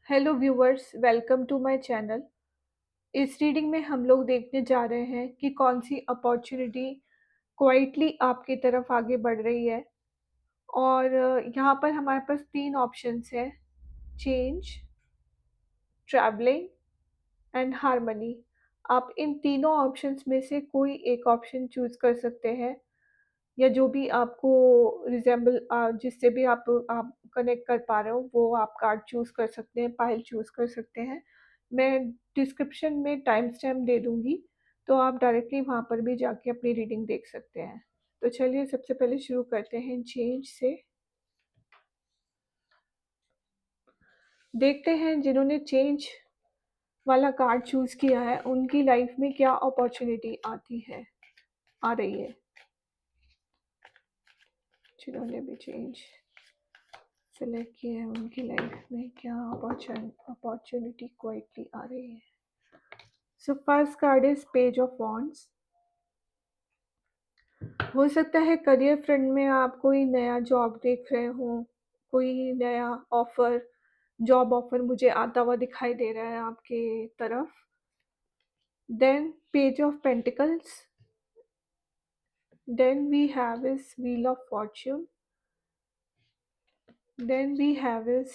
Hello viewers, welcome to my channel. इस reading में हम लोग देखने जा रहे हैं कि कौन सी अपॉर्चुनिटी क्वाइटली आपकी तरफ आगे बढ़ रही है। और यहाँ पर हमारे पास 3 ऑप्शंस हैं: चेंज, ट्रैवलिंग एंड हार्मनी। आप इन तीनों ऑप्शंस में से कोई एक ऑप्शन चूज़ कर सकते हैं, या जो भी आपको जिससे भी आप कनेक्ट कर पा रहे हो वो आप कार्ड चूज़ कर सकते हैं, पाइल चूज़ कर सकते हैं। मैं डिस्क्रिप्शन में टाइम स्टैम्प दे दूँगी, तो आप डायरेक्टली वहाँ पर भी जाके अपनी रीडिंग देख सकते हैं। तो चलिए सबसे पहले शुरू करते हैं चेंज से। देखते हैं जिन्होंने चेंज वाला कार्ड चूज़ किया है, उनकी लाइफ में क्या अपॉर्च्युनिटी आ रही है। जिन्होंने भी चेंज सेलेक्ट किया है, उनकी लाइफ में क्या अपॉर्चुनिटी क्वाइटली आ रही है। So first card is page of wands. हो सकता है करियर फ्रंट में आप कोई नया जॉब देख रहे हो, कोई नया ऑफर, जॉब ऑफर मुझे आता हुआ दिखाई दे रहा है आपके तरफ। Then page of pentacles, then we have is wheel of fortune, then we have is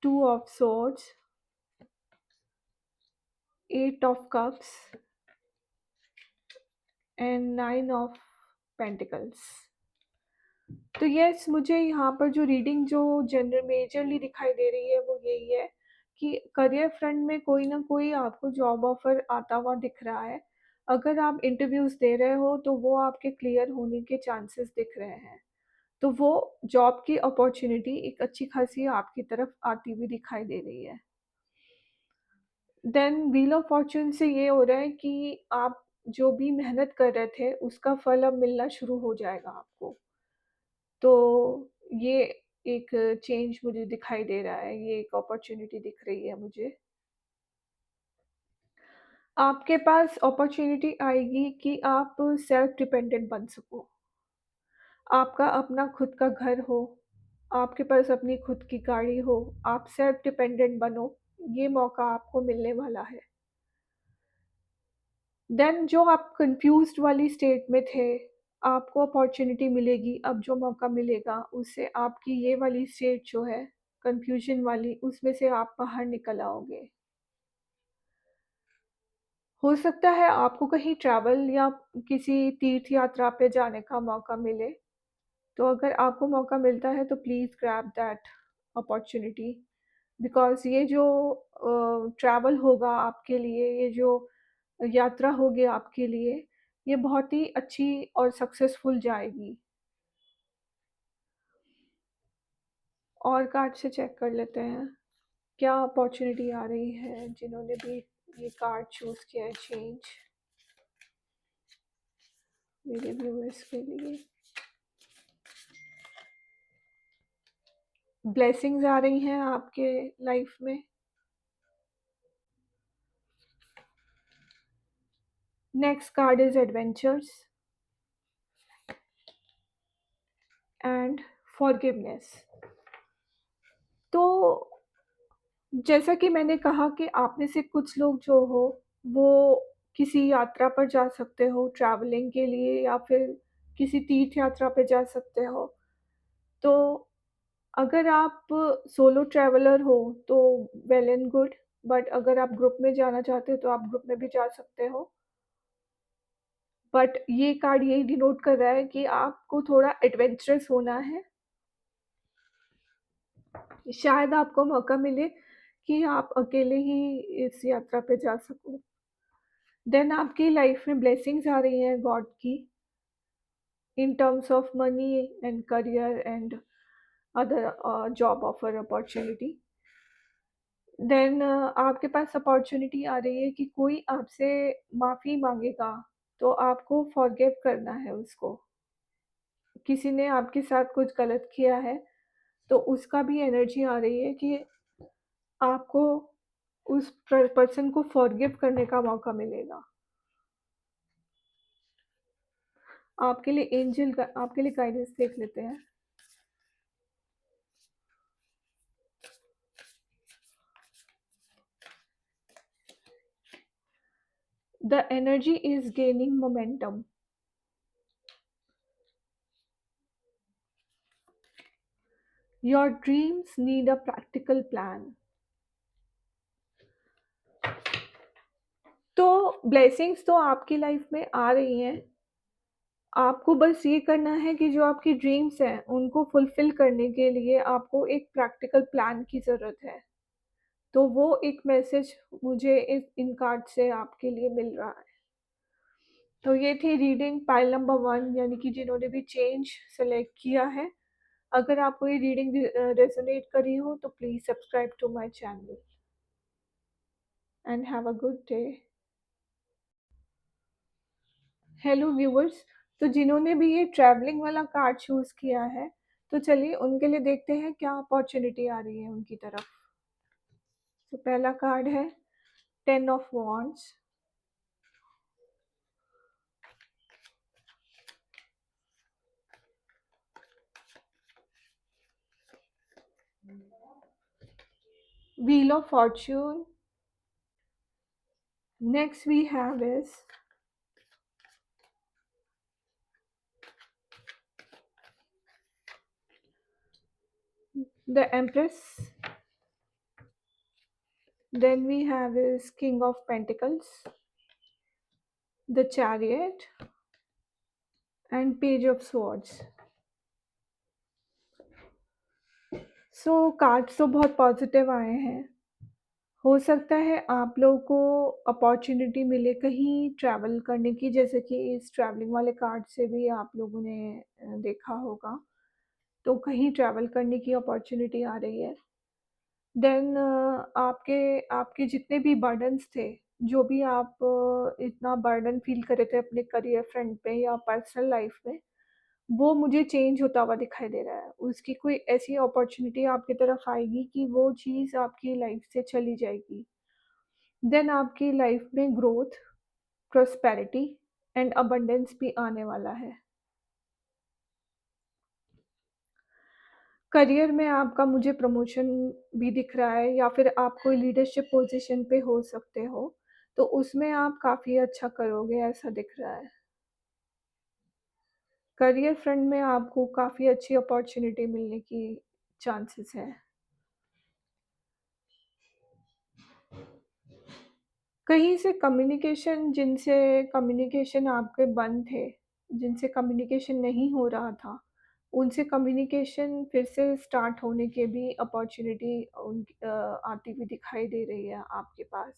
two of swords, eight of cups and nine of pentacles. तो यस, मुझे यहाँ पर जो रीडिंग जो जनरल मेजरली दिखाई दे रही है वो यही है कि करियर फ्रंट में कोई ना कोई आपको जॉब ऑफर आता हुआ दिख रहा है। अगर आप इंटरव्यूज़ दे रहे हो तो वो आपके क्लियर होने के चांसेस दिख रहे हैं। तो वो जॉब की अपॉर्चुनिटी एक अच्छी खासी आपकी तरफ आती हुई दिखाई दे रही है। देन व्हील ऑफ फॉर्च्यून से ये हो रहा है कि आप जो भी मेहनत कर रहे थे उसका फल अब मिलना शुरू हो जाएगा आपको। तो ये एक चेंज मुझे दिखाई दे रहा है, ये एक अपॉर्च्युनिटी दिख रही है मुझे। आपके पास अपॉर्च्युनिटी आएगी कि आप सेल्फ डिपेंडेंट बन सको। आपका अपना खुद का घर हो, आपके पास अपनी खुद की गाड़ी हो, आप सेल्फ डिपेंडेंट बनो, ये मौका आपको मिलने वाला है। देन जो आप कन्फ्यूज़्ड वाली स्टेट में थे, आपको अपॉर्च्युनिटी मिलेगी, अब जो मौका मिलेगा उससे आपकी ये वाली स्टेट जो है कन्फ्यूज़न वाली, उसमें से आप बाहर निकल आओगे। हो सकता है आपको कहीं ट्रैवल या किसी तीर्थ यात्रा पे जाने का मौका मिले, तो अगर आपको मौका मिलता है तो please grab that opportunity, because ये जो ट्रैवल होगा आपके लिए, ये जो यात्रा होगी आपके लिए, ये बहुत ही अच्छी और सक्सेसफुल जाएगी। और कार्ड से चेक कर लेते हैं, क्या अपॉर्च्युनिटी आ रही है जिन्होंने भी ये कार्ड चूज़ किया है चेंज, मेरे व्यूअर्स के लिए। ब्लेसिंग्स आ रही हैं आपके लाइफ में। Next card is adventures and forgiveness. तो जैसा कि मैंने कहा कि आप में से कुछ लोग जो हो, वो किसी यात्रा पर जा सकते हो ट्रैवलिंग के लिए, या फिर किसी तीर्थ यात्रा पे जा सकते हो। तो अगर आप सोलो ट्रैवलर हो तो वेल एंड गुड, बट अगर आप ग्रुप में जाना चाहते हो तो आप ग्रुप में भी जा सकते हो। बट ये कार्ड यही डिनोट कर रहा है कि आपको थोड़ा एडवेंचरस होना है। शायद आपको मौका मिले कि आप अकेले ही इस यात्रा पे जा सको। देन आपकी लाइफ में ब्लेसिंग्स आ रही हैं गॉड की, in terms of money and career and other job offer opportunity. Then आपके पास अपॉर्चुनिटी आ रही है कि कोई आपसे माफ़ी माँगेगा, तो आपको फॉरगिव करना है उसको। किसी ने आपके साथ कुछ गलत किया है, तो उसका भी एनर्जी आ रही है कि आपको उस पर्सन को फॉरगिव करने का मौका मिलेगा। आपके लिए गाइडेंस देख लेते हैं। The energy is gaining momentum. Your dreams need a practical plan. तो ब्लेसिंग्स तो आपकी लाइफ में आ रही हैं। आपको बस ये करना है कि जो आपकी ड्रीम्स हैं, उनको फुलफ़िल करने के लिए आपको एक प्रैक्टिकल प्लान की ज़रूरत है। तो वो एक मैसेज मुझे इस इन कार्ड से आपके लिए मिल रहा है। तो ये थी रीडिंग पाइल नंबर 1, यानी कि जिन्होंने भी चेंज सेलेक्ट किया है। अगर आपको ये रीडिंग रेज़ोनेट करी हो तो please subscribe to my channel and have a good day. Hello viewers, तो जिन्होंने भी ये ट्रैवलिंग वाला कार्ड चूज़ किया है, तो चलिए उनके लिए देखते हैं क्या अपॉर्च्युनिटी आ रही है उनकी तरफ। तो पहला कार्ड है 10 of wands, wheel of fortune, next we have is the empress, then we have is king of pentacles, the chariot and page of swords। So cards तो बहुत पॉजिटिव आए हैं। हो सकता है आप लोगों को अपॉर्चुनिटी मिले कहीं ट्रैवल करने की, जैसे कि इस ट्रैवलिंग वाले कार्ड से भी आप लोगों ने देखा होगा। तो कहीं ट्रैवल करने की अपॉर्चुनिटी आ रही है। देन आपके आपके जितने भी बर्डन्स थे, जो भी आप इतना बर्डन फ़ील कर रहे थे अपने करियर फ्रंट पे या पर्सनल लाइफ़ में, वो मुझे चेंज होता हुआ दिखाई दे रहा है। उसकी कोई ऐसी अपॉर्च्युनिटी आपकी तरफ आएगी कि वो चीज़ आपकी लाइफ से चली जाएगी। देन आपकी लाइफ में ग्रोथ, प्रॉस्पेरिटी एंड अबंडेंस भी आने वाला है। करियर में आपका मुझे प्रमोशन भी दिख रहा है, या फिर आप कोई लीडरशिप पोज़ीशन पे हो सकते हो, तो उसमें आप काफ़ी अच्छा करोगे ऐसा दिख रहा है। करियर फ्रंट में आपको काफ़ी अच्छी अपॉर्च्युनिटी मिलने की चांसेस हैं। कहीं से कम्युनिकेशन, जिनसे कम्युनिकेशन आपके बंद थे, जिनसे कम्युनिकेशन नहीं हो रहा था, उनसे कम्युनिकेशन फिर से स्टार्ट होने के भी अपॉर्च्युनिटी आती हुई दिखाई दे रही है आपके पास।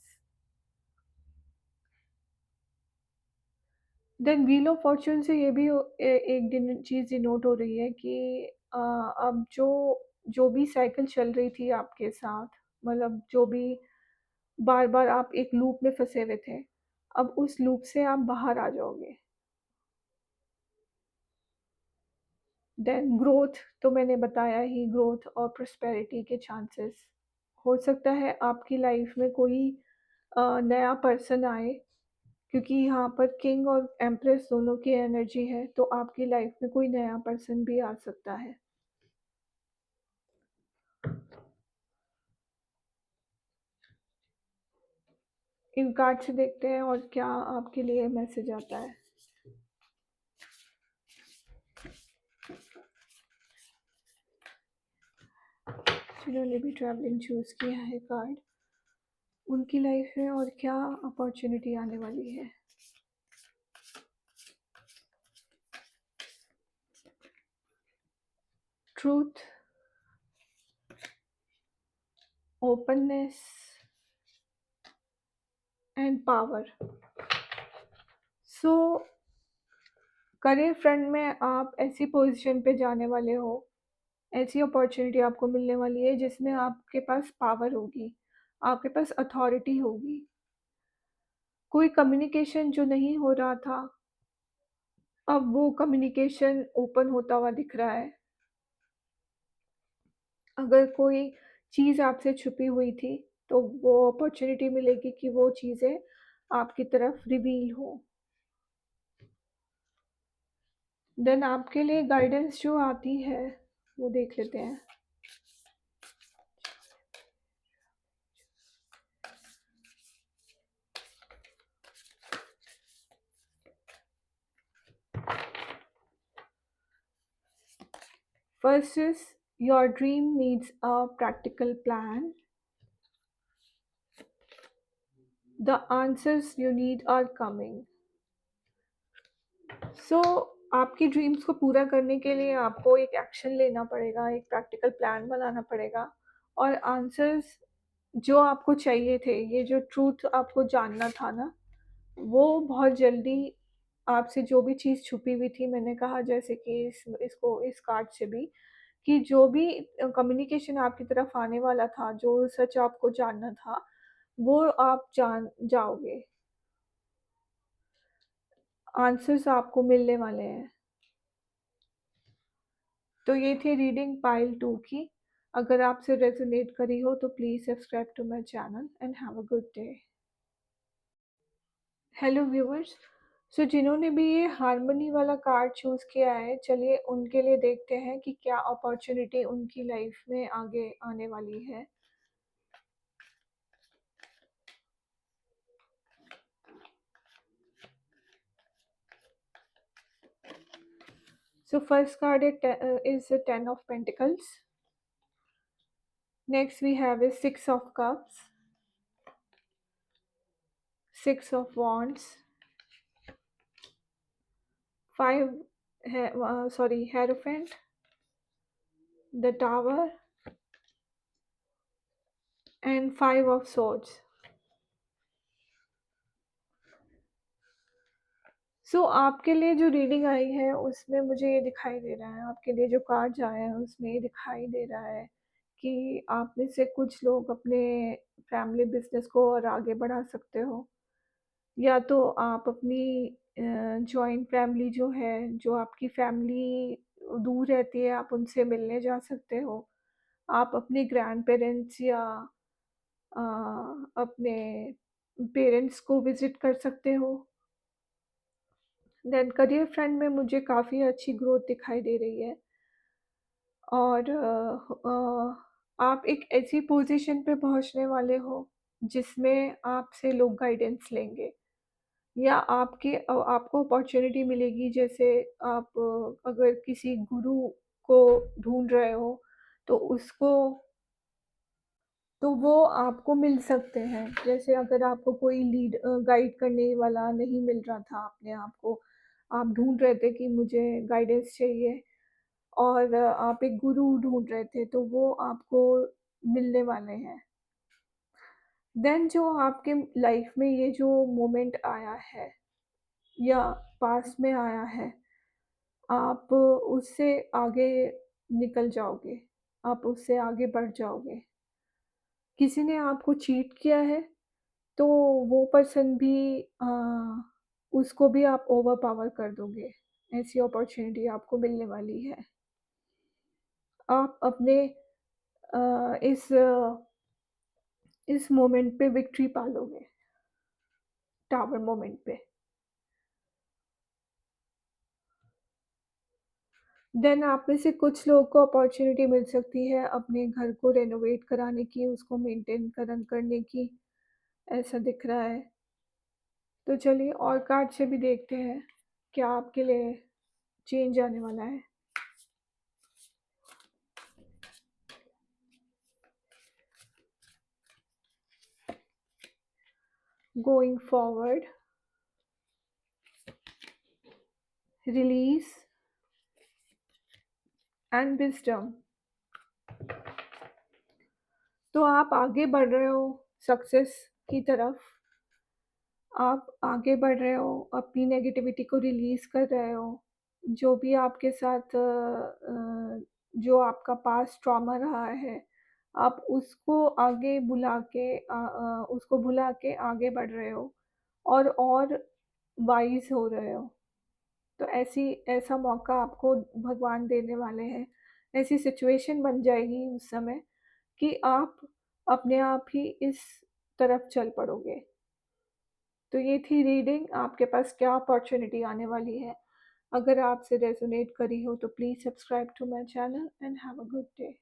देन व्हील ऑफ फॉर्च्यून से ये भी एक दिन चीज़ डिनोट हो रही है कि अब जो जो भी साइकिल चल रही थी आपके साथ, मतलब जो भी बार-बार आप एक लूप में फँसे हुए थे, अब उस लूप से आप बाहर आ जाओगे। देन ग्रोथ, तो मैंने बताया ही, ग्रोथ और प्रॉस्पेरिटी के चांसेस। हो सकता है आपकी लाइफ में कोई नया पर्सन आए, क्योंकि यहाँ पर किंग और एम्प्रेस दोनों की एनर्जी है, तो आपकी लाइफ में कोई नया पर्सन भी आ सकता है। इन कार्ड से देखते हैं और क्या आपके लिए मैसेज आता है। जिन्होंने भी ट्रैवलिंग चूज़ किया है कार्ड, उनकी लाइफ में और क्या अपॉर्चुनिटी आने वाली है। Truth, openness and power. So career front में आप ऐसी पोजीशन पे जाने वाले हो, ऐसी अपॉर्चुनिटी आपको मिलने वाली है जिसमें आपके पास पावर होगी, आपके पास अथॉरिटी होगी। कोई कम्युनिकेशन जो नहीं हो रहा था, अब वो कम्युनिकेशन ओपन होता हुआ दिख रहा है। अगर कोई चीज़ आपसे छुपी हुई थी, तो वो अपॉर्चुनिटी मिलेगी कि वो चीज़ें आपकी तरफ रिवील हो। देन आपके लिए गाइडेंस जो आती है, वो देख लेते हैं। First is your dream needs a practical plan. The answers you need are coming. सो आपकी ड्रीम्स को पूरा करने के लिए आपको एक एक्शन लेना पड़ेगा, एक प्रैक्टिकल प्लान बनाना पड़ेगा और आंसर्स जो आपको चाहिए थे, ये जो ट्रूथ आपको जानना था ना, वो बहुत जल्दी आपसे जो भी चीज़ छुपी हुई थी, मैंने कहा जैसे कि इसको इस कार्ड से भी कि जो भी कम्युनिकेशन आपकी तरफ आने वाला था, जो सच आपको जानना था, वो आप जान जाओगे। आंसर्स आपको मिलने वाले हैं। तो ये थी रीडिंग पाइल 2 की। अगर आपसे रेज़ोनेट करी हो तो please subscribe to my channel and have a good day. Hello viewers, so जिन्होंने भी ये हार्मनी वाला कार्ड चूज़ किया है, चलिए उनके लिए देखते हैं कि क्या अपॉर्च्युनिटी उनकी लाइफ में आगे आने वाली है। So first card is a 10 of Pentacles. Next we have is 6 of Cups, 6 of Wands, 5 Hierophant, the Tower and 5 of Swords. सो आपके लिए जो रीडिंग आई है उसमें मुझे ये दिखाई दे रहा है, आपके लिए जो कार्ड्स आए हैं उसमें ये दिखाई दे रहा है कि आप में से कुछ लोग अपने फैमिली बिजनेस को और आगे बढ़ा सकते हो, या तो आप अपनी जॉइंट फैमिली जो है, जो आपकी फैमिली दूर रहती है, आप उनसे मिलने जा सकते हो। आप अपने ग्रैंड पेरेंट्स या अ, अपने पेरेंट्स को विज़िट कर सकते हो। देन करियर फ्रंट में मुझे काफ़ी अच्छी ग्रोथ दिखाई दे रही है और आप एक ऐसी पोजीशन पे पहुंचने वाले हो जिसमें आपसे लोग गाइडेंस लेंगे या आपको अपॉर्चुनिटी मिलेगी, जैसे आप अगर किसी गुरु को ढूंढ रहे हो तो उसको तो वो आपको मिल सकते हैं। जैसे अगर आपको कोई गाइड करने वाला नहीं मिल रहा था, अपने आप को आप ढूँढ रहे थे कि मुझे गाइडेंस चाहिए और आप एक गुरु ढूँढ रहे थे, तो वो आपको मिलने वाले हैं। देन जो आपके लाइफ में ये जो मोमेंट आया है या पास्ट में आया है, आप उससे आगे निकल जाओगे, आप उससे आगे बढ़ जाओगे। किसी ने आपको चीट किया है तो वो पर्सन भी उसको भी आप ओवरपावर कर दोगे। ऐसी अपॉर्च्युनिटी आपको मिलने वाली है। आप अपने इस मोमेंट पे विक्ट्री पालोगे, टावर मोमेंट पे। देन आप में से कुछ लोगों को अपॉर्च्युनिटी मिल सकती है अपने घर को रेनोवेट कराने की, उसको मेंटेन करने की, ऐसा दिख रहा है। तो चलिए और कार्ड से भी देखते हैं, क्या आपके लिए चेंज आने वाला है। Going forward, release and wisdom। तो आप आगे बढ़ रहे हो सक्सेस की तरफ, आप आगे बढ़ रहे हो, अपनी नेगेटिविटी को रिलीज़ कर रहे हो। जो भी आपके साथ जो आपका पास्ट ट्रॉमा रहा है, आप उसको आगे उसको भुला के आगे बढ़ रहे हो और वाइज़ हो रहे हो। तो ऐसा मौका आपको भगवान देने वाले हैं। ऐसी सिचुएशन बन जाएगी उस समय कि आप अपने आप ही इस तरफ चल पड़ोगे। तो ये थी रीडिंग, आपके पास क्या अपॉर्च्युनिटी आने वाली है। अगर आपसे रेज़ोनेट करी हो तो please subscribe to my channel and have a good day.